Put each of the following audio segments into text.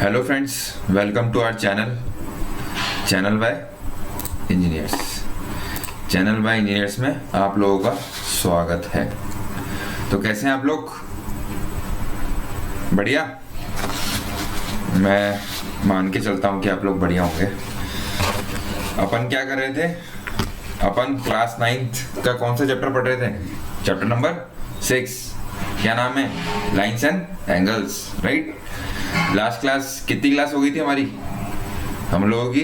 Hello friends, welcome to our channel by engineers में आप लोगों का स्वागत है। तो कैसे हैं आप लोग? बढ़िया। मैं मान के चलता हूं कि आप लोग बढ़िया होंगे। अपन क्या कर रहे थे? अपन क्लास 9th का कौन सा चैप्टर पढ़ रहे थे? Chapter number 6। क्या नाम है? Lines and angles, right. Last class कितनी क्लास हो गई थी हमारी? हम लोगों की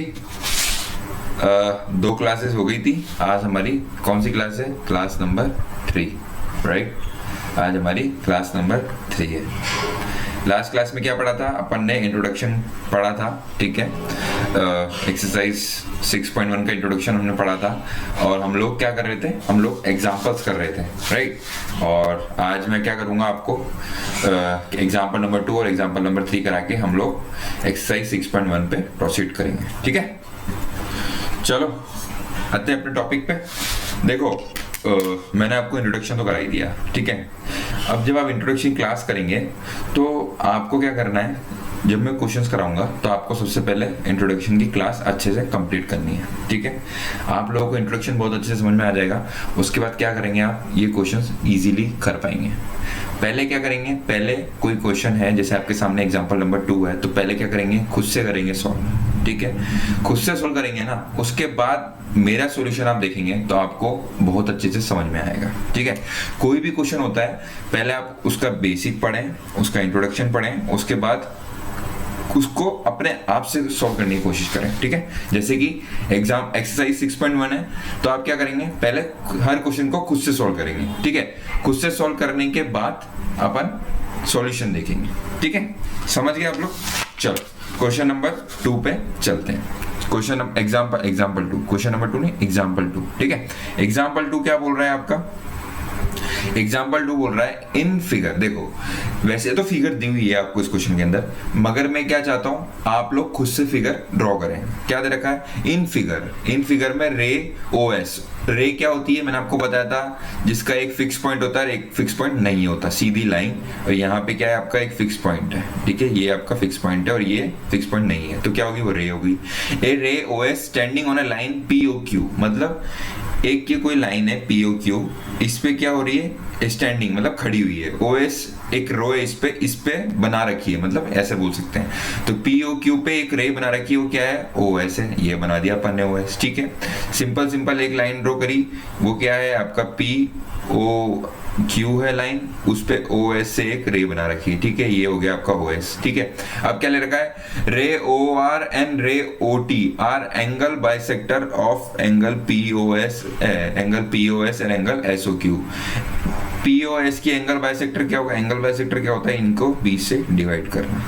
2 क्लासेस हो गई थी। आज हमारी कौन सी क्लास है? Class number 3, right. आज हमारी क्लास नंबर 3 है। लास्ट क्लास में क्या पढ़ा था? अपन ने इंट्रोडक्शन पढ़ा था, ठीक है। एक्सरसाइज 6.1 का इंट्रोडक्शन हमने पढ़ा था और हम लोग क्या कर रहे थे? हम लोग एग्जाम्पल्स कर रहे थे, राइट। और आज मैं क्या करूंगा, आपको एग्जाम्पल नंबर 2 और एग्जाम्पल नंबर 3 करा के हम लोग एक्सरसाइज 6.1 पे प्रोसीड करेंगे, ठीक है। चलो आते हैं अपने टॉपिक पे। देखो, मैंने आपको इंट्रोडक्शन तो करा ही दिया, ठीक है। अब जब आप इंट्रोडक्शन क्लास करेंगे तो आपको क्या करना है? जब मैं क्वेश्चंस कराऊंगा तो आपको सबसे पहले इंट्रोडक्शन की क्लास अच्छे से कंप्लीट करनी है, ठीक है। आप लोगों को इंट्रोडक्शन बहुत अच्छे से समझ में आ जाएगा। उसके बाद क्या करेंगे? आप ये क्वेश्चंस इजीली कर पाएंगे। पहले क्या करेंगे? पहले कोई क्वेश्चन है, जैसे आपके सामने एग्जांपल नंबर 2 है, तो पहले क्या करेंगे? खुद से करेंगे सॉल्व, ठीक है। खुद से सॉल्व करेंगे ना, उसके बाद मेरा सॉल्यूशन आप देखेंगे तो आपको बहुत अच्छे से समझ में आएगा, ठीक है। कोई भी क्वेश्चन होता है, पहले आप उसका बेसिक पढ़ें, उसका इंट्रोडक्शन पढ़ें, उसके बाद उसको अपने आप से सॉल्व करने की कोशिश करें, ठीक है। जैसे कि एग्जाम एक्सरसाइज 6.1 है, तो आप क्या करेंगे? पहले हर क्वेश्चन को खुद से सॉल्व करेंगे, ठीक है। खुद से सॉल्व करने के बाद अपन सॉल्यूशन देखेंगे, ठीक है। समझ गए आप लोग? चलो क्वेश्चन नंबर 2 पे चलते हैं। क्वेश्चन एग्जाम्पल 2, क्वेश्चन नंबर 2 नहीं, एग्जाम्पल 2, ठीक है। एग्जाम्पल 2 क्या बोल रहा है आपका? एग्जाम्पल 2 बोल रहा है इन फिगर। देखो, वैसे तो फिगर दी हुई है आपको इस क्वेश्चन के अंदर, मगर मैं क्या चाहता हूं, आप लोग खुद से फिगर ड्रॉ करें। क्या दे रखा है? इन फिगर में रे ओएस। रे क्या होती है? मैंने आपको बताया था, जिसका एक फिक्स पॉइंट होता है, एक फिक्स पॉइंट नहीं होता, सीधी लाइन। और यहाँ पे क्या है? आपका एक फिक्स पॉइंट है, ठीक है। ये आपका फिक्स पॉइंट है और ये फिक्स पॉइंट नहीं है, तो क्या होगी? वो रे होगी। A ray OS standing on a line POQ, मतलब एक की कोई लाइन है POQ, इस पे क्या हो रही है? स्टैंडिंग मतलब खड़ी हुई है। OS एक रो है, इस पे बना रखी है, मतलब ऐसे बोल सकते हैं। तो POQ पे एक रे बना रखी है, वो क्या है? OS है। ये बना दिया अपन ने OS, ठीक है। सिंपल एक लाइन ड्रॉ करी, वो क्या है? आपका POQ है लाइन, उस पे OS से एक रे बना रखी है, ठीक है। ये हो गया आपका OS, ठीक है। अब क्या ले रखा है? रे OR एंड रे OT R angle bisector of angle POS and angle SOQ। POS की एंगल बाइसेक्टर क्या होगा? एंगल बाइसेक्टर क्या होता है? इनको 20 से डिवाइड करना।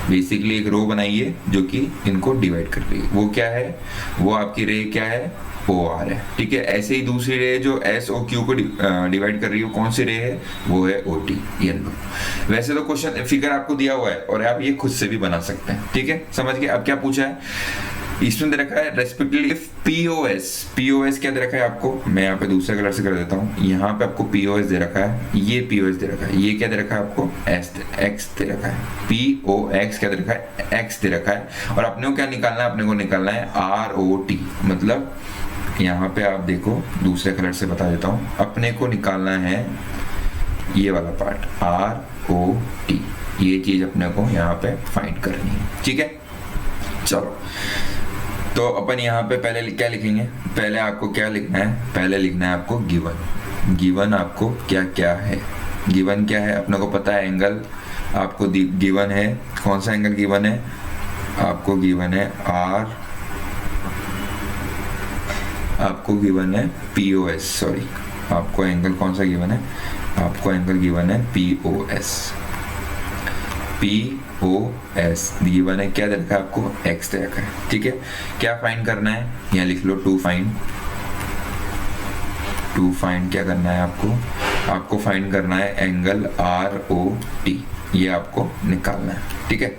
बेसिकली एक रो बनाइए जो कि इनको डिवाइड कर रही है। वो क्या है? वो आपकी रे क्या है? OR है, ठीक है। ऐसे ही दूसरी रे जो SOQ को डिवाइड कर रही है, कौन सी रे है? वो है OT, येलो। वैसे तो क्वेश्चन फिगर आपको दिया हुआ है और आप ये खुद से भी बना सकते हैं, ठीक है। समझ गए? अब क्या पूछा है? इसमें दे रखा है रेस्पेक्टिवली POS क्या दे रखा है आपको? मैं यहाँ पे दूसरे कलर से कर देता हूँ। यहाँ पे आपको POS दे रखा है, ये POS दे रखा है, ये क्या दे रखा है आपको? X दे रखा है। POX क्या दे रखा है? X दे रखा है। और अपने को क्या निकालना है? अपने को निकालना है ROT, मतलब यहाँ पे आप देखो, दूसरे कलर से बता देता हूँ। अपने को निकालना है ये वाला पार्ट, ROT। ये चीज अपने को यहाँ पे फाइंड करनी है, ठीक है। चलो, तो अपन यहाँ पे पहले क्या लिखेंगे? पहले आपको क्या लिखना है? पहले लिखना है आपको गिवन आपको क्या क्या है? गिवन क्या है? अपने को पता है एंगल आपको गिवन है। कौन सा एंगल गिवन है? आपको गिवन है आपको गिवन है POS, सॉरी, आपको एंगल कौन सा गिवन है? आपको एंगल गिवन है POS गिवन है। क्या दे रखा है आपको? X दे रखा है, ठीक है। क्या फाइंड करना है? यहाँ लिख लो टू फाइंड क्या करना है आपको फाइंड करना है एंगल ROT। ये आपको निकालना है, ठीक है।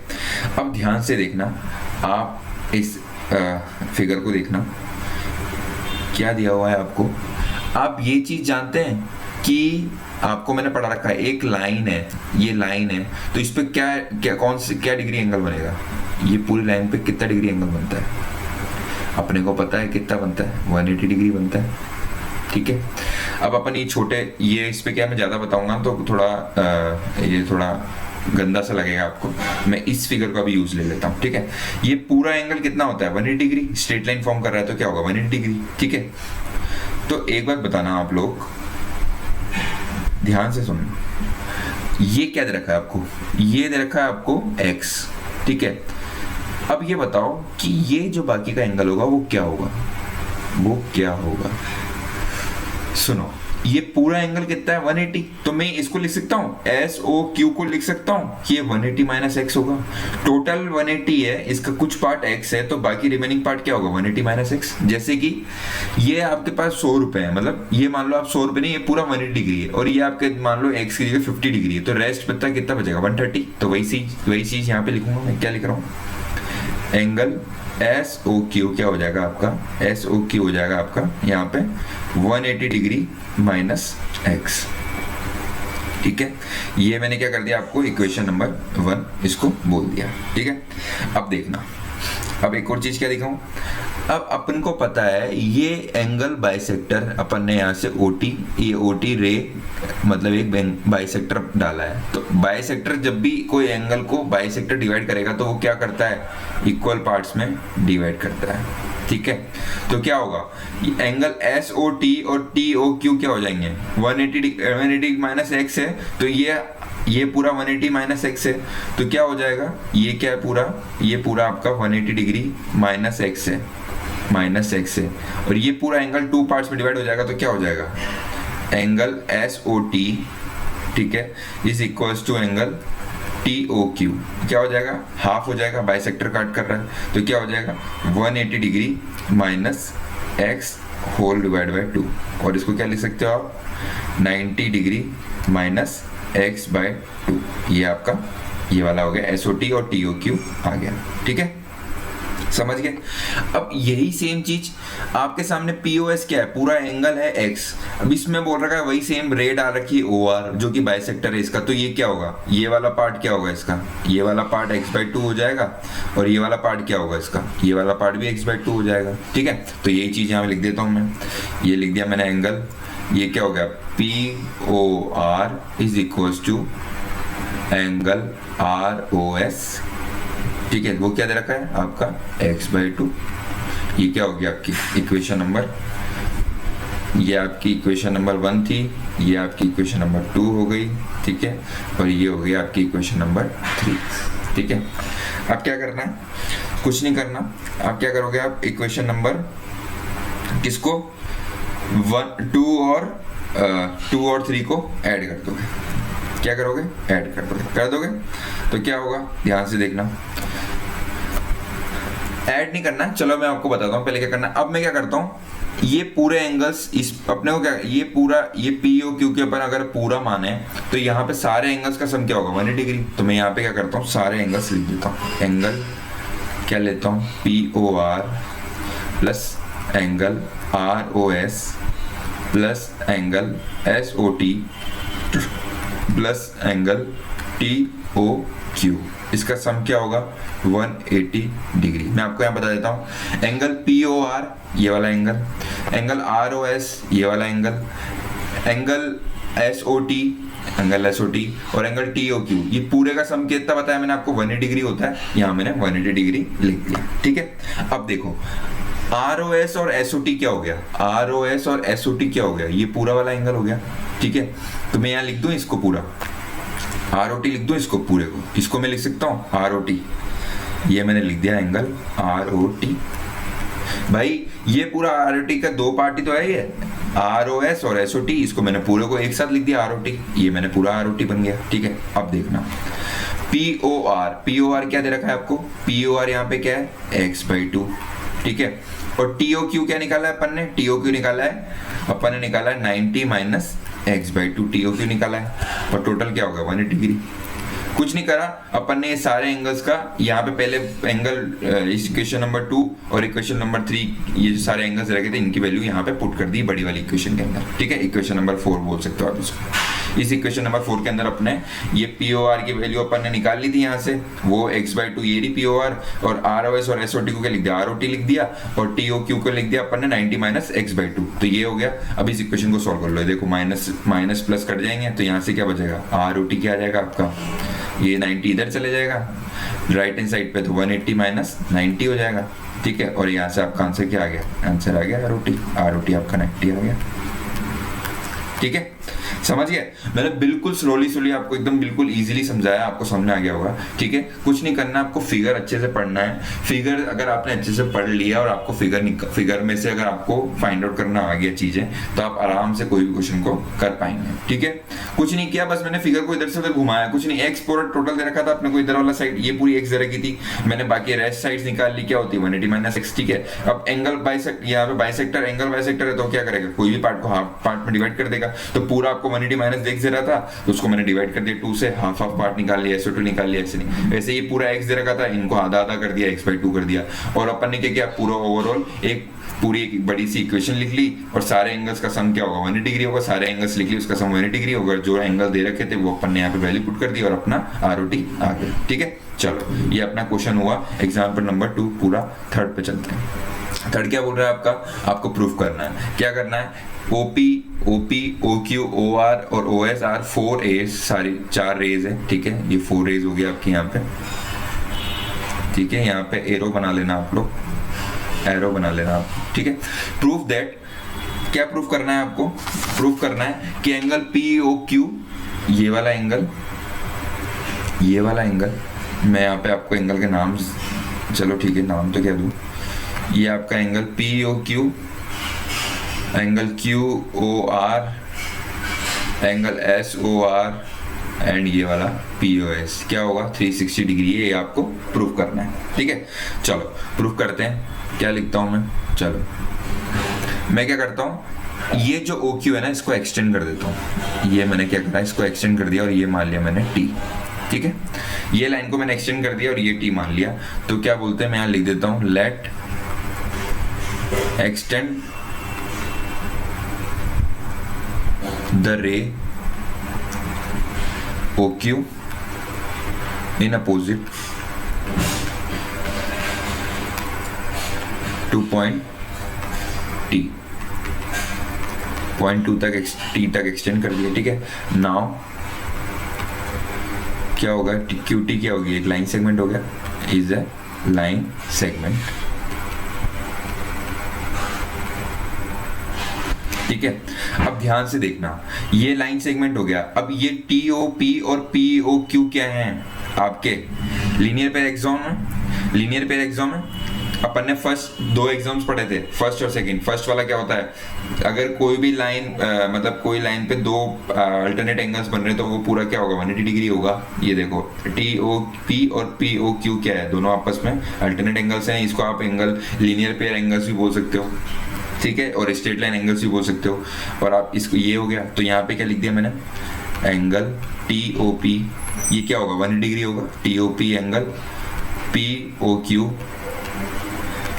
अब ध्यान से देखना, आप इस फिगर को देखना, क्या दिया हुआ है आपको। आप ये चीज जानते हैं कि आपको मैंने पढ़ा रखा है, एक लाइन है, ये लाइन है, तो इस पे क्या क्या कौन सी क्या डिग्री एंगल बनेगा, ये पूरी लाइन पे कितना डिग्री एंगल बनता है अपने को पता है, कितना बनता है, 180 डिग्री बनता है। ठीक है, अब अपन ये छोटे, ये इस पे क्या मैं ज्यादा बताऊंगा तो थोड़ा ये थोड़ा गंदा सा लगेगा आपको, मैं इस फिगर का भी यूज ले लेता हूँ। ठीक है, ये पूरा एंगल कितना होता है 180 डिग्री, स्ट्रेट लाइन फॉर्म कर रहा है तो क्या होगा 180 डिग्री। ठीक है, तो एक बात बताना आप लोग ध्यान से सुनो, ये क्या दे रखा है आपको, ये दे रखा है आपको x। ठीक है, अब ये बताओ कि ये जो बाकी का एंगल होगा वो क्या होगा, वो क्या होगा। सुनो, ये पूरा एंगल कितना है 180, तो मैं इसको लिख सकता हूँ SOQ को लिख सकता हूँ, ये 180 माइनस x होगा। टोटल 180 है, इसका कुछ पार्ट x है, तो बाकी रिमेनिंग पार्ट क्या होगा 180 माइनस x। जैसे कि ये आपके पास 100 रुपए है, मतलब ये मान लो आप 100 रुपए नहीं, ये पूरा 180 डिग्री है, और ये आपके मान लो x की जगह 50 डिग्री है, तो रेस्ट पता कितना बचेगा 130। तो वही चीज यहाँ पे लिखूंगा मैं, क्या लिख रहा हूँ, एंगल SOQ क्या हो जाएगा आपका, SOQ हो जाएगा आपका यहाँ पे 180 डिग्री माइनस x। ठीक है, ये मैंने क्या कर दिया आपको इक्वेशन नंबर 1 इसको बोल दिया। ठीक है, अब देखना, अब एक और चीज क्या दिखाऊं, अब अपन को पता है ये एंगल बाइसेक्टर, अपन ने यहाँ से OT, ये OT रे मतलब एक बाइसेक्टर डाला है, तो बाइसेक्टर जब भी कोई एंगल को बाइसेक्टर डिवाइड करेगा तो वो क्या करता है, इक्वल पार्ट्स में डिवाइड करता है। ठीक है, तो क्या होगा, एंगल SOT और TOQ क्या हो जाएंगे 180 माइनस x है, तो ये पूरा 180 माइनस x है, तो क्या हो जाएगा, ये क्या है पूरा, ये पूरा आपका 180 डिग्री माइनस x है, माइनस x है, और ये पूरा एंगल 2 पार्ट्स में डिवाइड हो जाएगा, तो क्या हो जाएगा, एंगल SOT, ठीक है, is equals to angle TOQ, क्या हो जाएगा, हाफ हो जाएगा, बाइसेक्टर काट कर रहा है, तो क्या हो जाएगा 180 degree minus x whole divide by 2, और इसको क्या लिख सकते हो आप 90 डिग्री माइनस x बाय 2, ये आपका ये वाला हो गया SOT और TOQ आ गया। ठीक है, समझ गए। अब यही सेम चीज आपके सामने POS क्या है, पूरा एंगल है x, अब इसमें बोल रखा है वही सेम रे डाल रखी है OR जो कि बाइसेक्टर है इसका, तो ये क्या होगा, ये वाला पार्ट क्या होगा इसका, ये वाला पार्ट x बाई 2 हो जाएगा, और ये वाला पार्ट क्या होगा इसका, ये वाला पार्ट भी x बाई 2 हो जाएगा। ठीक है, तो यही चीज यहाँ लिख देता हूँ मैं, ये लिख दिया मैंने एंगल, ये क्या हो गया POR is equals to angle ROS। ठीक है, वो क्या दे रखा है आपका x बाई 2, ये क्या हो गया आपकी इक्वेशन नंबर, ये आपकी इक्वेशन नंबर 1 थी, ये आपकी इक्वेशन नंबर 2 हो गई। ठीक है, और ये हो गई आपकी इक्वेशन नंबर 3। ठीक है, अब क्या करना है, कुछ नहीं करना, आप क्या करोगे, आप इक्वेशन नंबर किसको 2 और 3 को ऐड कर दोगे, क्या करोगे, ऐड कर दोगे, तो क्या होगा, ध्यान से देखना, ऐड नहीं करना, चलो मैं आपको बताता हूँ पहले क्या करना। अब मैं क्या करता हूँ, ये पूरे एंगल्स इस अपने को क्या, ये पूरा ये POQ के ऊपर अगर पूरा माने तो यहाँ पे सारे एंगल्स का सम क्या होगा 180 डिग्री, तो मैं यहाँ पे क्या करता हूँ सारे एंगल्स लिख देता हूँ, एंगल क्या लेता हूँ POR plus angle ROS plus angle SOT plus angle TOQ, इसका सम क्या होगा 180 डिग्री। मैं आपको यहाँ बता देता हूँ, एंगल POR ये वाला एंगल, एंगल ROS ये वाला एंगल, एंगल SOT और एंगल TOQ, ये पूरे का सम कितना बताया मैंने आपको 180 डिग्री होता है, यहाँ मैंने 180 डिग्री लिख दिया। ठीक है, अब देखो ROS और SOT क्या हो गया, ROS और SOT क्या हो गया, ये पूरा वाला एंगल हो गया। ठीक है, तो मैं यहाँ लिख दूं इसको पूरा, ROT लिख दूं इसको पूरे को, इसको मैं लिख सकता हूँ ROT, ये मैंने लिख दिया एंगल ROT। भाई ये पूरा ROT का 2 पार्ट ही तो है, ये ROS और SOT, इसको मैंने पूरे को एक साथ लिख दिया ROT, ये मैंने पूरा ROT बन गया। ठीक है, अब देखना POR क्या दे रखा है आपको, POR यहाँ पे क्या है x बाई 2। ठीक है, और TOQ क्या निकाला है अपन ने, TOQ निकाला है अपन ने, निकाला है 90 माइनस x बाई 2, TOQ निकाला है, और टोटल क्या होगा 180 डिग्री। कुछ नहीं करा अपन ने, ये सारे एंगल्स का यहाँ पे पहले एंगल इक्वेशन नंबर 2 और इक्वेशन नंबर 3, ये जो सारे एंगल्स रखे थे इनकी वैल्यू यहाँ पे पुट कर दी बड़ी वाली इक्वेशन के अंदर। ठीक है, इक्वेशन नंबर 4 बोल सकते हो आप इसको। इस इक्वेशन नंबर 4 के अंदर अपने ये POR की वैल्यू अपन ने निकाल ली थी यहाँ से, वो x/2 ये रही POR, और ROS और SOT को क्या लिख दिया, ROT लिख दिया, और TOQ को लिख दिया अपन ने 90 माइनस x/2, तो ये हो गया। अब इस इक्वेशन को सॉल्व कर लो, देखो माइनस प्लस कट जाएंगे, तो यहाँ से क्या बचेगा, ROT क्या आ जाएगा आपका, ये 90 इधर चले जाएगा, राइट हैंड साइड पे तो 180 माइनस 90 हो जाएगा, ठीक है। और यहाँ से आपका आंसर क्या आ गया, आंसर आ गया ROT आपका 90 आ गया, ठीक है। समझ गए, मैंने बिल्कुल स्लोली आपको एकदम बिल्कुल इजीली समझाया, आपको समझ में आ गया होगा, ठीक है। कुछ नहीं करना, आपको फिगर अच्छे से पढ़ना है। फिगर अगर आपने अच्छे से पढ़ लिया और आपको फिगर में से अगर आपको फाइंड आउट करना आ गया चीजें, तो आप आराम से कोई भी क्वेश्चन को कर पाएंगे, ठीक है। कुछ नहीं किया, बस मैंने फिगर को इधर से उधर घुमाया, कुछ नहीं। एक्स पूरा टोटल दे रखा था अपने को, इधर वाला साइड ये पूरी एक्स दे रखी थी, मैंने बाकी रेस्ट साइड्स निकाल ली, क्या होती है 180 माइनस एक्स, ठीक है। अब एंगल बाइसेक्टर, यहाँ पे बाइसेक्टर एंगल बाइसेक्टर है, तो क्या करेगा, कोई भी पार्ट को हाफ पार्ट में डिवाइड कर देगा, तो पूरा आपको 180 माइनस एक्स दे रहा था, तो उसको मैंने डिवाइड कर दिया 2 से, हाफ पार्ट निकाल लिया, SO2 निकाल लिया, ऐसे नहीं। वैसे ये पूरा x दे रखा था, इनको आधा आधा कर दिया, x/2 कर दिया, और अपन ने क्या किया, पूरा ओवरऑल एक बड़ी सी इक्वेशन लिख ली, और सारे एंगल्स का सम क्या होगा 180 डिग्री होगा, सारे एंगल्स लिख ली, उसका सम 180 डिग्री होगा, जो एंगल दे रखे थे वो अपन ने यहाँ पे वैल्यू पुट कर दी, और अपना ROT आ गया, ठीक है। चलो, ये अपना क्वेश्चन हुआ एग्जाम्पल नंबर 2 पूरा। थर्ड पे चलते हैं। थर्ड क्या बोल रहा है आपका, आपको प्रूफ करना है, क्या करना है, OP, OQ, OR और OS आर 4 रेज, सारी 4 रेज है, ठीक है। ये 4 रेज हो गया आपके यहाँ पे, ठीक है। यहाँ पे एरो बना लेना आप लोग, एरो बना लेना आप, ठीक है। प्रूफ दैट, क्या प्रूफ करना है आपको, प्रूफ करना है कि एंगल POQ, ये वाला एंगल, मैं यहाँ पे आपको एंगल के नाम, चलो ठीक है नाम तो क्या दूं, ये आपका angle POQ, angle QOR, angle SOR and ये वाला POS क्या होगा 360 डिग्री, ये आपको प्रूफ करना है, ठीक है। चलो प्रूफ करते हैं, क्या लिखता हूं मैं, चलो मैं क्या करता हूं, ये जो OQ है ना, इसको एक्सटेंड कर देता हूं, ये मैंने क्या करा, इसको एक्सटेंड कर दिया, और ये मान लिया मैंने T, ठीक है। ये लाइन को मैंने एक्सटेंड कर दिया और ये T मान लिया, तो क्या बोलते हैं, मैं यहाँ लिख देता हूं, let extend the ray OQ in opposite to point T, point 2 तक T तक एक्सटेंड कर दिया, ठीक है। नाउ क्या होगा, QT क्या होगी, एक लाइन सेगमेंट हो गया, इज अ लाइन सेगमेंट, ठीक है। अब ध्यान से देखना, ये लाइन सेगमेंट हो गया, अब ये TOP और POQ क्या हैं आपके लीनियर पेयर एग्जाम में, अपन ने फर्स्ट 2 एग्जाम्स पढ़े थे, फर्स्ट और सेकंड। फर्स्ट वाला क्या होता है, अगर कोई भी लाइन मतलब कोई लाइन पे 2 अल्टरनेट एंगल्स बन रहे, तो वो पूरा क्या होगा 180 डिग्री होगा। ये देखो TOP और POQ क्या है, दोनों आपस में अल्टरनेट एंगल्स हैं, इसको आप एंगल लीनियर पेयर एंगल्स भी बोल सकते हो, ठीक है, और स्ट्रेट लाइन एंगल्स भी बोल सकते हो। और आप इसको, ये हो गया, तो यहाँ पे क्या लिख दिया मैंने, एंगल TOP, ये क्या होगा 180 डिग्री होगा, TOP एंगल POQ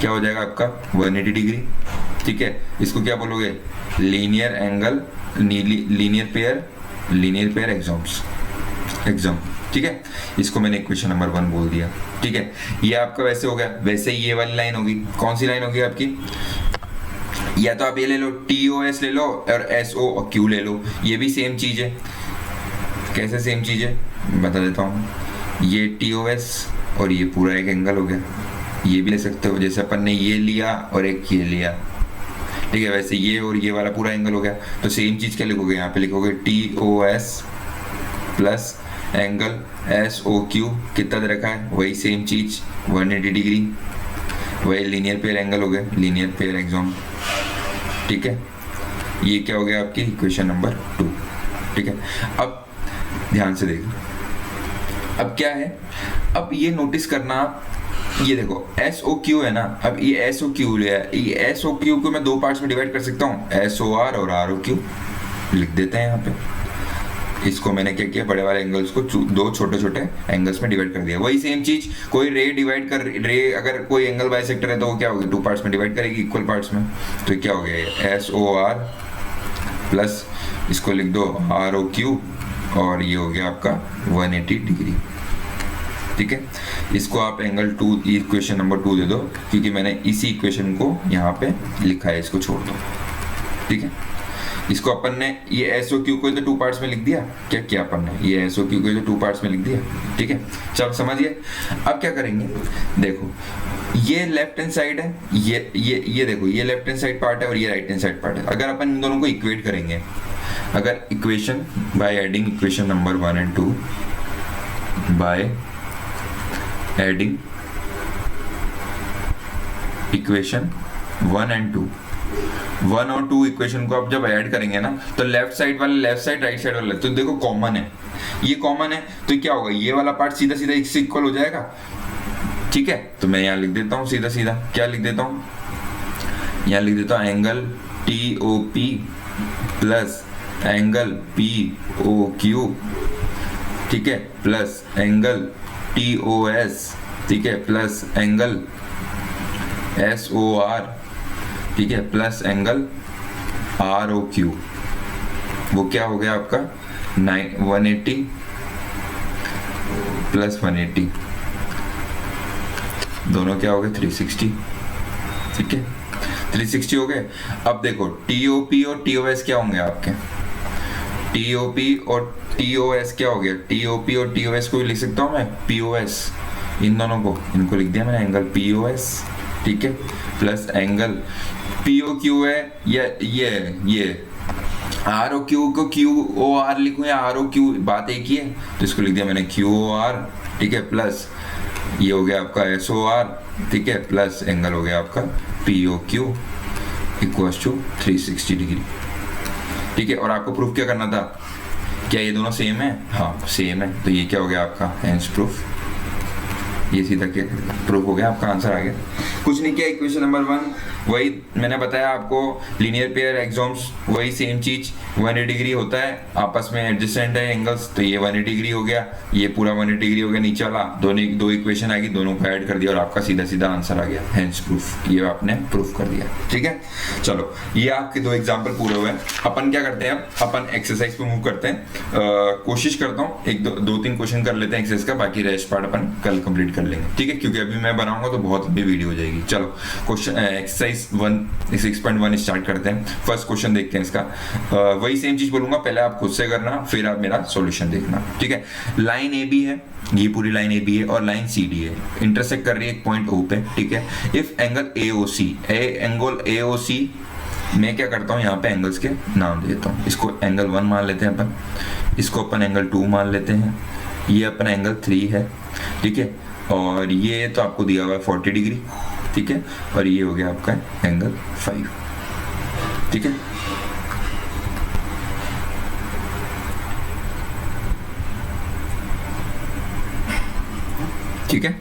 क्या हो जाएगा आपका 180 डिग्री, ठीक है। इसको क्या बोलोगे, linear angle, linear pair exam, ठीक है। इसको मैंने इक्वेशन नंबर 1 बोल दिया, ठीक है। ये आपका वैसे हो गया, वैसे ये वाली लाइन होगी, कौन सी लाइन होगी आपकी, या तो आप ये ले लो TOS ले लो और SOQ ले लो, ये भी सेम चीज है। कैसे सेम चीज है बता देता हूँ, ये TOS और ये पूरा एक एंगल हो गया, ये भी ले सकते हो, जैसे अपन ने ये लिया और एक ये लिया, ठीक है। वैसे ये और ये वाला पूरा एंगल हो गया, तो सेम चीज क्या लिखोगे, यहाँ पे लिखोगे TOS प्लस एंगल SOQ, कितना दे रखा है, वही सेम चीज 180 डिग्री, वही लीनियर पेयर एंगल हो गया, लीनियर पेयर एग्जाम, ठीक है। ये क्या हो गया आपकी इक्वेशन नंबर 2, ठीक है। अब ध्यान से देखो, अब क्या है, अब ये नोटिस करना, ये देखो SOQ है ना, अब ये SOQ लिया है, ये SOQ को मैं 2 पार्ट्स में डिवाइड कर सकता हूँ, SOR और ROQ लिख देते हैं यहाँ पे। इसको मैंने क्या किया, बड़े वाले एंगल्स को 2 छोटे छोटे एंगल्स में डिवाइड कर दिया। वही सेम चीज, कोई रे अगर कोई एंगल बाइसेक्टर है तो वो क्या होगी 2 पार्ट्स में डिवाइड करेगी, इक्वल पार्ट्स में, तो क्या हो गया SOR प्लस इसको लिख दो ROQ और ये हो गया आपका 180 डिग्री। ठीक है, इसको आप एंगल 2 इक्वेशन नंबर 2 दे दो, क्योंकि मैंने इसी इक्वेशन को यहाँ पे लिखा है, इसको छोड़ दो। ठीक है, इसको अपन ने ये SOQ को तो 2 पार्ट्स में लिख दिया। क्या किया अपन ने, ये SOQ को तो 2 पार्ट्स में लिख दिया। ठीक है, चलो समझिए। अब क्या करेंगे, देखो ये लेफ्ट हैंड साइड है, ये देखो ये लेफ्ट हैंड साइड पार्ट है और ये राइट हैंड साइड पार्ट है। अगर अपन इन दोनों को इक्वेट करेंगे, अगर equation by adding equation number 1 and 2 by adding equation 1 and 2, 1 और 2 इक्वेशन को आप जब ऐड करेंगे ना, तो लेफ्ट साइड वाला लेफ्ट साइड, राइट साइड वाला, तो देखो कॉमन है, ये कॉमन है, तो क्या होगा, ये वाला पार्ट सीधा सीधा इससे इक्वल हो जाएगा। ठीक है, तो मैं यहाँ लिख देता हूँ सीधा सीधा, क्या लिख देता हूँ, यहाँ लिख देता हूँ angle TOP plus angle POQ, ठीक है, प्लस एंगल TOS, ठीक है, प्लस एंगल SOR, ठीक है, प्लस एंगल ROQ। वो क्या हो गया आपका 180 प्लस 180, दोनों क्या हो गए 360। ठीक है, 360 हो गए। अब देखो TOP और TOS क्या होंगे आपके, TOP और TOS क्या हो गया, TOP और TOS को भी लिख सकता हूँ मैं POS, इन दोनों को, इनको लिख दिया मैंने एंगल POS। ठीक है, प्लस एंगल POQ है, ये ROQ को QOR लिखूं या ROQ, बात एक ही है, तो इसको लिख दिया मैंने QOR। ठीक है, प्लस ये हो गया आपका SOR। ठीक है, प्लस एंगल हो गया आपका POQ इक्वल्स टू 360 डिग्री। ठीक है, और आपको प्रूफ क्या करना था, क्या ये दोनों सेम है, हाँ सेम है, तो ये क्या हो गया आपका हेंस प्रूफ, ये सीधा क्या प्रूफ हो गया, आपका आंसर आ गया। कुछ नहीं किया, इक्वेशन नंबर 1 वही मैंने बताया आपको, लीनियर पेयर एक्सॉम्स वही सेम चीज, 180 डिग्री होता है, आपस में एडजेसेंट है एंगल्स, तो ये 180 डिग्री हो गया, ये पूरा 180 डिग्री हो गया, नीचे वाला दो इक्वेशन आ गई, दोनों को ऐड कर दिया और आपका सीधा सीधा आंसर आ गया, हेंस प्रूफ, ये आपने प्रूफ कर दिया। ठीक है, चलो ये आपके 2 एग्जाम्पल पूरे हुए। अपन क्या करते हैं, अब अपन एक्सरसाइज पे मूव करते हैं। कोशिश करता हूँ 1-2-3 क्वेश्चन कर लेते हैं एक्सरसाइज का, बाकी रेस्ट पार्ट अपन कल कंप्लीट कर लेंगे। ठीक है, क्योंकि अभी मैं बनाऊंगा तो बहुत लंबी वीडियो हो जाएगी। चलो क्वेश्चन एक्सरसाइज 6.1 स्टार्ट करते हैं। फर्स्ट क्वेश्चन देखते हैं इसका, वही सेम चीज बोलूंगा, पहले आप खुद से करना, फिर आप मेरा सॉल्यूशन देखना। ठीक है, लाइन AB है, ये पूरी लाइन AB है और लाइन CD है, इंटरसेक्ट कर रही है एक पॉइंट O पे। ठीक है, इफ एंगल AOC मैं क्या करता हूँ, यहाँ पे एंगल्स के नाम देता हूँ, इसको एंगल 1 मान लेते हैं अपन, इसको अपन एंगल 2 मान लेते हैं, ये अपन एंगल 3 है। ठीक है, और ये तो आपको दिया हुआ है 40 डिग्री। ठीक है, और ये हो गया आपका एंगल 5। ठीक है, ठीक है,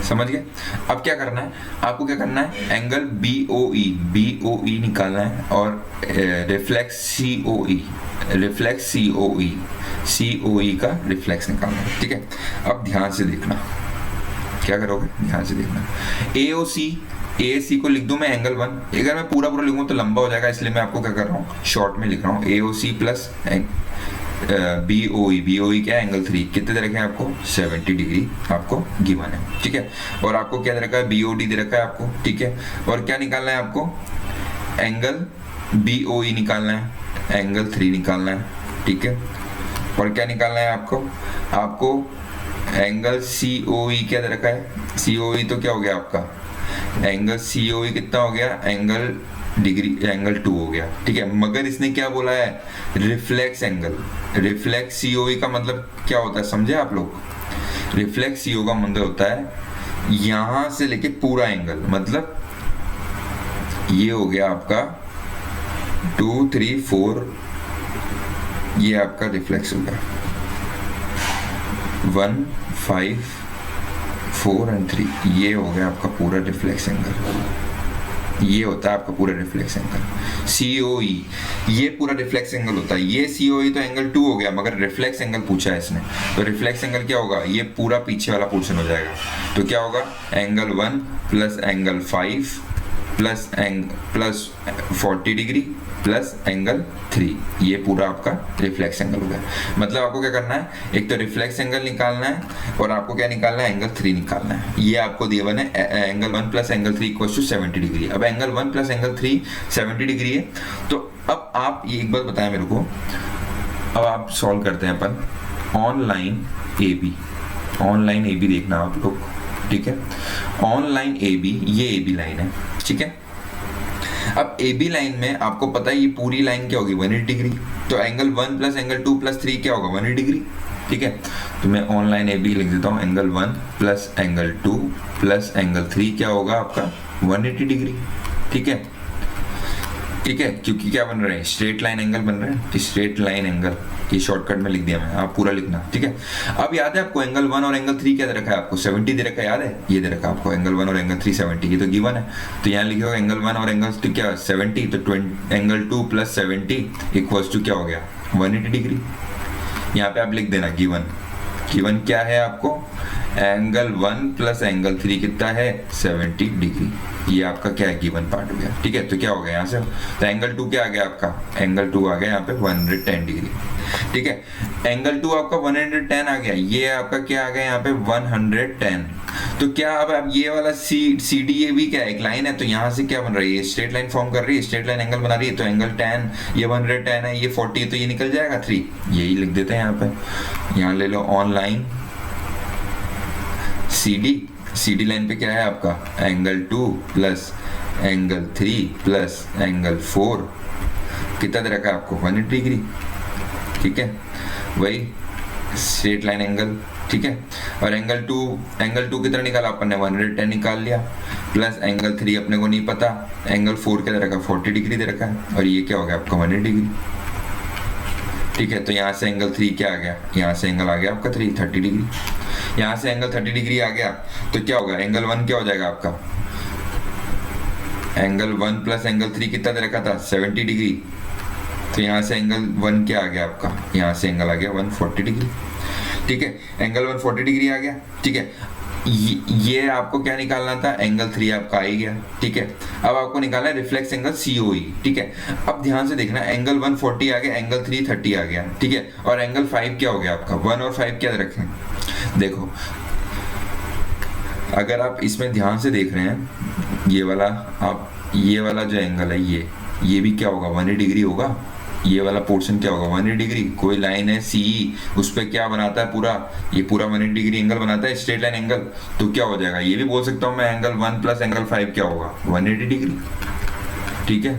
समझ गए। अब क्या करना है आपको, क्या करना है, एंगल BOE निकालना है और रिफ्लेक्स COE का रिफ्लेक्स निकालना है। ठीक है, अब ध्यान से देखना, क्या करोगे, ध्यान से देखना। AOC को लिख दूं मैं एंगल 1, अगर मैं पूरा लिखूं तो लंबा हो जाएगा, इसलिए मैं आपको क्या कर रहा हूँ, शॉर्ट में लिख रहा हूँ, AOC प्लस BOE क्या है, एंगल 3, कितने दे रखे हैं आपको, 70 डिग्री आपको गिवन है। ठीक है, और आपको क्या दे रखा है, BOD दे रखा है आपको। ठीक है, और क्या निकालना है आपको, एंगल BOE निकालना है, एंगल 3 निकालना है। ठीक है, और क्या निकालना है आपको एंगल COE क्या दे रखा है, COE तो क्या हो गया आपका, एंगल COE कितना हो गया, एंगल 2 हो गया। ठीक है, मगर इसने क्या बोला है, रिफ्लेक्स एंगल। रिफ्लेक्स COE का मतलब क्या होता है, समझे आप लोग, रिफ्लेक्स CO का मतलब होता है यहां से लेके पूरा एंगल, मतलब ये हो गया आपका 2, 3, 4, ये आपका रिफ्लेक्स हो गया 1, 5, 4 and 3, ये हो गया आपका पूरा रिफ्लेक्स एंगल, ये होता है आपका पूरा रिफ्लेक्स एंगल। COE ये पूरा रिफ्लेक्स एंगल होता है, ये COE तो एंगल 2 हो गया, मगर रिफ्लेक्स एंगल पूछा है इसने, तो रिफ्लेक्स एंगल क्या होगा, ये पूरा पीछे वाला पोर्शन हो जाएगा, तो क्या होगा, angle 1 plus angle 5 plus 40 degree plus angle 3, ये पूरा आपका रिफ्लेक्स एंगल हो गया। मतलब आपको क्या करना है, एक तो रिफ्लेक्स एंगल निकालना है और आपको क्या निकालना है, एंगल 3 निकालना है। ये आपको दिया हुआ है angle 1 plus angle 3 equal to 70 degree. अब एंगल 1 प्लस एंगल 3 70 डिग्री है। तो अब आप ये एक बात बताएं मेरे को, अब आप सॉल्व करते हैं अपन ऑनलाइन ए बी देखना आप लोग, ठीक है। ऑनलाइन ए बी, ये ए बी लाइन है, ठीक है। अब ए बी लाइन में आपको पता है ये पूरी लाइन क्या होगी, 180 डिग्री। तो एंगल 1 प्लस एंगल 2 प्लस 3 क्या होगा, 180 डिग्री, ठीक है। तो मैं ऑनलाइन ए बी लिख देता हूँ, angle 1 plus angle 2 plus angle 3 क्या होगा आपका 180 डिग्री, ठीक है, ठीक है। क्योंकि क्या बन रहे हैं, स्ट्रेट लाइन एंगल बन रहे हैं, स्ट्रेट लाइन एंगल, ये शॉर्टकट में लिख दिया मैं, आप पूरा लिखना, ठीक है। अब याद है आपको एंगल 1 और एंगल 3 क्या दे रखा है, आपको 70 दे रखा है, याद है, ये दे रखा है आपको एंगल 1 और एंगल 3 70, ये तो गिवन है। तो यहाँ लिखोगे एंगल 1 और एंगल 2 क्या 70, तो एंगल 2 प्लस 70 इक्वल्स टू क्या हो गया 180 डिग्री। यहाँ पे आप लिख देना गिवन क्या है आपको, एंगल 1 प्लस एंगल 3 कितना है 70 डिग्री। ये आपका क्या है, गिवन पार्ट हो गया, ठीक है। तो क्या हो गया यहाँ से, तो एंगल 2 क्या आ गया आपका, एंगल 2 आ गया यहाँ पे 110 डिग्री, ठीक है। एंगल 2 आपका 110 आ गया, ये आपका क्या आ गया यहाँ पे 110। तो क्या अब ये वाला सी डी ए बी क्या है, एक लाइन है, तो यहाँ से क्या बन रही है, स्ट्रेट लाइन फॉर्म कर रही है, स्ट्रेट लाइन एंगल बना रही है। तो एंगल 10, ये 110 है, ये 40, तो ये निकल जाएगा 3, यही लिख देते हैं यहाँ पे। यहाँ ले लो ऑनलाइन सी डी लाइन पे क्या है आपका angle 2 plus angle 3 plus angle 4 कितना दे रखा है आपको 180 डिग्री, ठीक है, वही स्ट्रेट लाइन एंगल, ठीक है। और एंगल 2 कितना निकाला अपन ने 110 निकाल लिया, प्लस एंगल 3 अपने को नहीं पता, एंगल 4 क्या दे रखा है 40 डिग्री दे रखा है, और ये क्या हो गया आपका 180 डिग्री, ठीक है। तो यहाँ से एंगल 3 क्या आ गया, यहाँ से एंगल आ गया आपका 30 डिग्री, यहाँ से एंगल 30 डिग्री आ गया। तो क्या होगा, एंगल 1 क्या हो जाएगा आपका, एंगल 1 प्लस एंगल 3 कितना दे रखा था 70 डिग्री। तो यहाँ से एंगल 1 क्या आ गया आपका, यहाँ से एंगल आ गया 140 डिग्री, ठीक है। एंगल 140 डिग्री आ गया, ठीक है। ये आपको क्या निकालना था, एंगल 3 आपका आ ही गया, ठीक है। अब आपको निकालना है रिफ्लेक्स एंगल COE, ठीक है। अब ध्यान से देखना, एंगल 140 आ गया, एंगल 3 30 आ गया, ठीक है। और एंगल 5 क्या हो गया आपका, 1 और 5 क्या रखें, देखो अगर आप इसमें ध्यान से देख रहे हैं, ये वाला आप ये वाला जो एंगल है ये भी क्या होगा 180 डिग्री होगा, ये वाला पोर्शन क्या होगा 180 डिग्री। कोई लाइन है CE, उस पर क्या बनाता है पूरा, ये पूरा 180 डिग्री एंगल बनाता है, स्ट्रेट लाइन एंगल। तो क्या हो जाएगा, ये भी बोल सकता हूँ मैं, एंगल 1 प्लस एंगल 5 क्या होगा 180 डिग्री, ठीक है,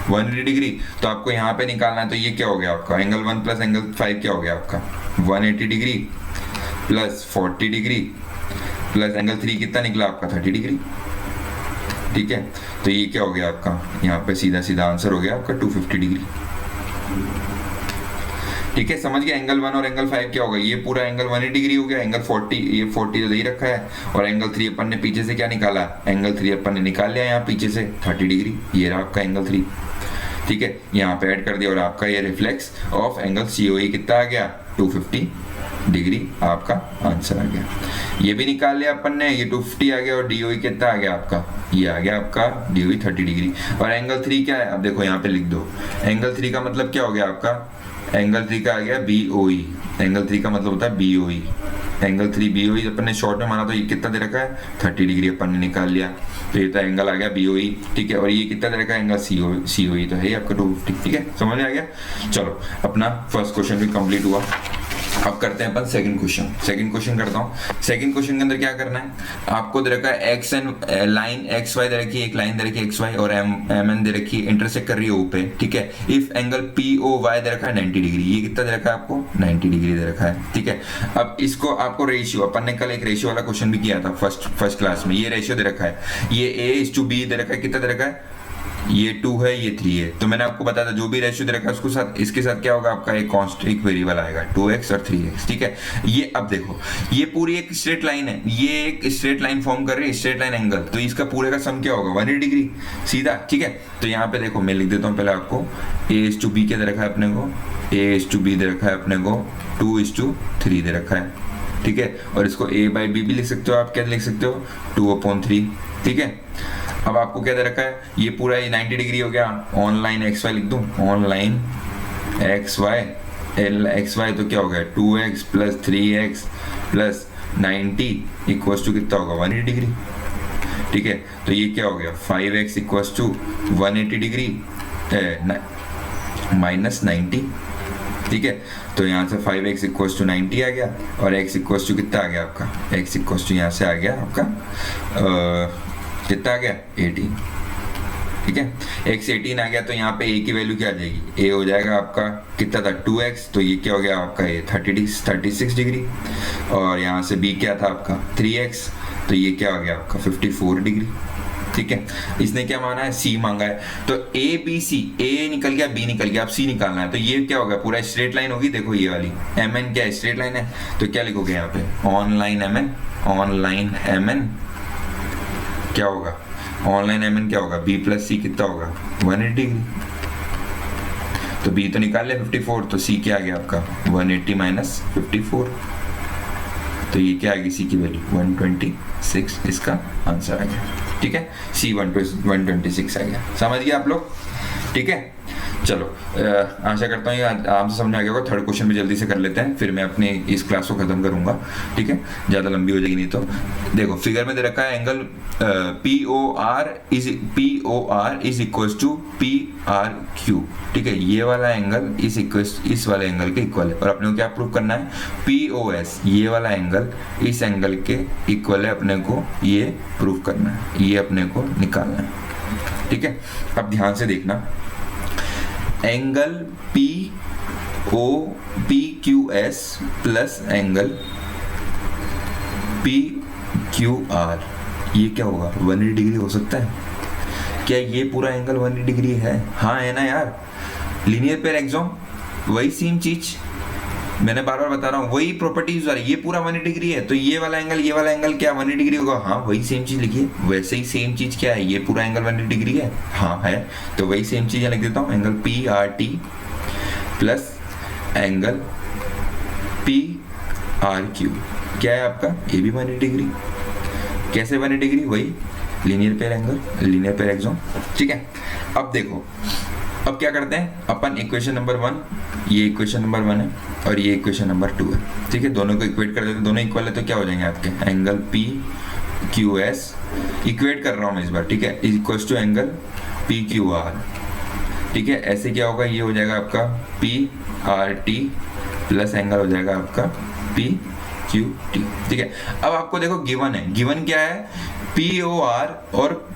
180 डिग्री। तो आपको यहाँ पे निकालना है, तो ये क्या हो गया आपका एंगल 1 प्लस एंगल 5 क्या हो गया आपका 180 degree plus 40 degree plus angle 3 कितना निकला आपका 30 डिग्री, ठीक है। तो ये क्या हो गया आपका, यहाँ पे सीधा आंसर हो गया आपका 250 डिग्री, ठीक है। समझ गया, एंगल 1 और एंगल 5 क्या होगा, ये पूरा एंगल 180 डिग्री हो गया, एंगल 40 ये 40 तो दे ही रखा है, और एंगल 3 अपन ने पीछे से क्या निकाला, एंगल 3 अपन ने निकाल लिया यहाँ पीछे से 30 डिग्री, ये रहा आपका एंगल 3, ठीक है। यहाँ पे ऐड कर दिया, और आपका ये रिफ्लेक्स ऑफ एंगल COE कितना आ गया 250 डिग्री, आपका आंसर आ गया। ये भी निकाल लिया अपन ने, ये 250 आ गया, और DOE कितना आ गया आपका, ये आ गया आपका DOE 30 डिग्री। और एंगल 3 क्या है, अब देखो यहाँ पे लिख दो, एंगल 3 का मतलब क्या हो गया आपका, एंगल 3 का आ गया BOE, एंगल 3 का मतलब होता है BOE, एंगल 3 BOE अपन ने शॉर्ट में माना, तो ये कितना दे रखा है 30 डिग्री अपन ने निकाल लिया, तो ये तो एंगल आ गया BOE, ठीक है। और ये कितना दे रखा है एंगल COE तो है आपका 250, ठीक है, समझ में आ गया। चलो अपना फर्स्ट क्वेश्चन भी कंप्लीट हुआ। अब करते हैं अपन सेकंड क्वेश्चन करता हूँ। सेकंड क्वेश्चन के अंदर क्या करना है, आपको दे रखा है एक्स एंड लाइन XY दे रखी है, एक लाइन दे रखी है XY और MN दे रखी है, इंटरसेक्ट कर रही है O पे, ठीक है। इफ एंगल POY दे रखा है 90 डिग्री, ये कितना दे रखा है आपको 90 डिग्री दे रखा है, ठीक है। अब इसको आपको रेशियो, अपन ने कल एक रेशियो वाला क्वेश्चन भी किया था फर्स्ट क्लास में, ये रेशियो दे रखा है, ये A:B दे रखा है, कितना दे रखा है, ये 2 है ये 3 है। तो मैंने आपको बताया था जो भी रेशियो दे रखा है उसको साथ इसके साथ क्या होगा आपका एक कांस्टेंट वेरिएबल आएगा 2x और 3x, ठीक है। ये अब देखो ये पूरी एक स्ट्रेट लाइन है, ये एक स्ट्रेट लाइन फॉर्म कर रही है, स्ट्रेट लाइन एंगल, तो इसका पूरे का सम क्या होगा 180 डिग्री सीधा, ठीक है। तो यहाँ पे देखो मैं लिख देता हूँ पहले आपको, A:B क्या दे रखा है अपने को, A:B दे रखा है अपने को 2:3 दे रखा है, ठीक है। और इसको A/B भी लिख सकते हो आप, क्या लिख सकते हो 2/3, ठीक है। अब आपको क्या दे रखा है, ये पूरा ये 90 डिग्री हो गया, ऑनलाइन एक्स वाई लिख दूं, online X Y, L X Y तो क्या हो गया 2x plus 3x plus 90 equals to कितना होगा 180 डिग्री। ठीक है, तो ये क्या हो गया 5x equals to 180 degree minus 90। ठीक है, तो यहाँ से 5x इक्वल्स टू 90 आ गया और x इक्वल्स टू कितना आ गया आपका, x इक्वल्स टू यहाँ से आ गया आपका कितना आ गया 18। ठीक है, x 18 आ गया तो यहाँ पे a की वैल्यू क्या आ जाएगी, a हो जाएगा आपका कितना था 2x, तो ये क्या हो गया आपका ये 36 डिग्री, और यहाँ से b क्या था आपका 3x, तो ये क्या हो गया आपका 54 डिग्री। ठीक है, इसने क्या माना है c मांगा है, तो a b c, a निकल गया b निकल गया, अब c निकालना है, तो ये क्या होगा पूरा स्ट्रेट लाइन होगी। देखो ये वाली mn क्या स्ट्रेट लाइन है, तो क्या लिखोगे यहाँ पे ऑनलाइन mn क्या होगा, ऑनलाइन mn क्या होगा b प्लस c कितना होगा 180 डिग्री, तो b तो निकाल ले 54, तो c क्या आ गया आपका 180 माइनस 54, तो ये क्या आएगी c की वैल्यू 126, इसका आंसर आ गया। ठीक है, c 126 आ गया, समझ गए आप लोग। ठीक है, चलो आशा करता हूँ आराम से समझ आ गया होगा। थर्ड क्वेश्चन भी जल्दी से कर लेते हैं, फिर मैं अपनी इस क्लास को खत्म करूंगा। ठीक है, ज़्यादा लंबी हो जाएगी नहीं तो। देखो फिगर में दे रखा है angle POR is equal to PRQ। ठीक है, ये वाला एंगल इस वाले एंगल के इक्वल है, और अपने को क्या प्रूव करना है POS, ये वाला एंगल इस एंगल के इक्वल है, अपने को ये प्रूव करना है, ये अपने को निकालना है। ठीक है, अब ध्यान से देखना, angle PQS plus angle PQR, ये क्या होगा 180 डिग्री हो सकता है क्या, ये पूरा एंगल 180 डिग्री है, हाँ है ना यार, लीनियर पेयर एग्जाम वही सेम चीज, मैंने बार बार बता रहा हूँ वही प्रॉपर्टीज आ रही, ये पूरा 180 डिग्री है, तो ये वाला एंगल क्या 180 डिग्री होगा, हाँ वही सेम चीज लिखिए। वैसे ही सेम चीज क्या है, ये पूरा एंगल 180 डिग्री है, हाँ है, तो वही सेम चीज लिख देता हूँ, angle PRT plus angle PRQ क्या है आपका, ये भी 180 डिग्री, कैसे 180 डिग्री, वही linear pair angle, linear pair exam. ठीक है, अब देखो अब क्या करते हैं अपन, इक्वेशन नंबर 1, ये इक्वेशन नंबर 1 है और ये इक्वेशन नंबर 2 है। ठीक है, दोनों को इक्वेट कर देते हैं, दोनों इक्वल है तो क्या हो जाएंगे आपके, एंगल PQS इक्वेट कर रहा हूँ मैं इस बार। ठीक है, इक्वल्स टू एंगल PQR। ठीक है, ऐसे क्या होगा, ये हो जाएगा आपका PRT प्लस एंगल हो जाएगा आपका PQT। ठीक है, अब आपको देखो गिवन है, गिवन क्या है POR और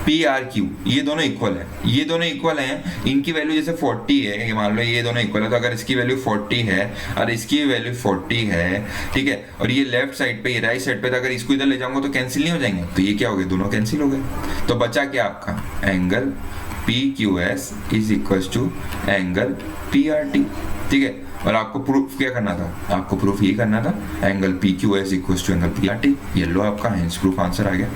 PRQ, ये दोनों इक्वल है, ये दोनों इक्वल हैं, इनकी वैल्यू जैसे 40 है, ये मान लो ये दोनों इक्वल है, तो अगर इसकी वैल्यू 40 है और इसकी वैल्यू 40 है, ठीक है, और ये लेफ्ट साइड पे, ये राइट साइड पे, तो अगर इसको इधर ले जाऊंगा तो कैंसिल नहीं हो जाएंगे, तो ये क्या हो गया, दोनों कैंसिल हो गए, तो बचा क्या आपका angle PQS is equal to angle PRT। ठीक है, और आपको प्रूफ क्या करना था, आपको प्रूफ ये करना था angle PQS equal to angle PRT, ये लो आपका हेंस प्रूफ आंसर आ गया,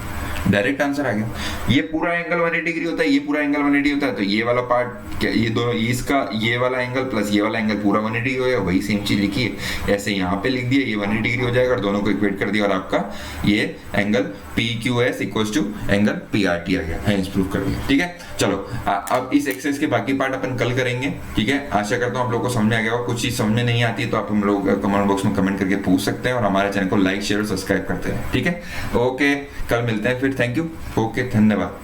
डायरेक्ट आंसर आ गया। ये पूरा एंगल 180 डिग्री होता है, ये पूरा एंगल 180 होता है, तो ये वाला पार्ट क्या, ये दोनों, इसका ये वाला एंगल प्लस ये वाला एंगल पूरा 180 डिग्री हो गया, वही सेम चीज लिखी है, ऐसे यहाँ पे लिख दिया, ये 180 डिग्री हो जाएगा और दोनों को इक्वेट कर दिया, और आपका ये angle PQS equal to angle PRT आ गया, हेंस प्रूफ कर दिया। ठीक है, चलो अब इस एक्सरसाइज के बाकी पार्ट अपन कल करेंगे। ठीक है, आशा करता हूँ आप लोगों को समझ में आ गया होगा, कुछ चीज समझ में नहीं आती है तो आप हम लोग कमेंट बॉक्स में कमेंट करके पूछ सकते हैं, और हमारे चैनल को लाइक शेयर और सब्सक्राइब करते हैं। ठीक है, ओके, कल मिलते हैं फिर, थैंक यू, ओके, धन्यवाद।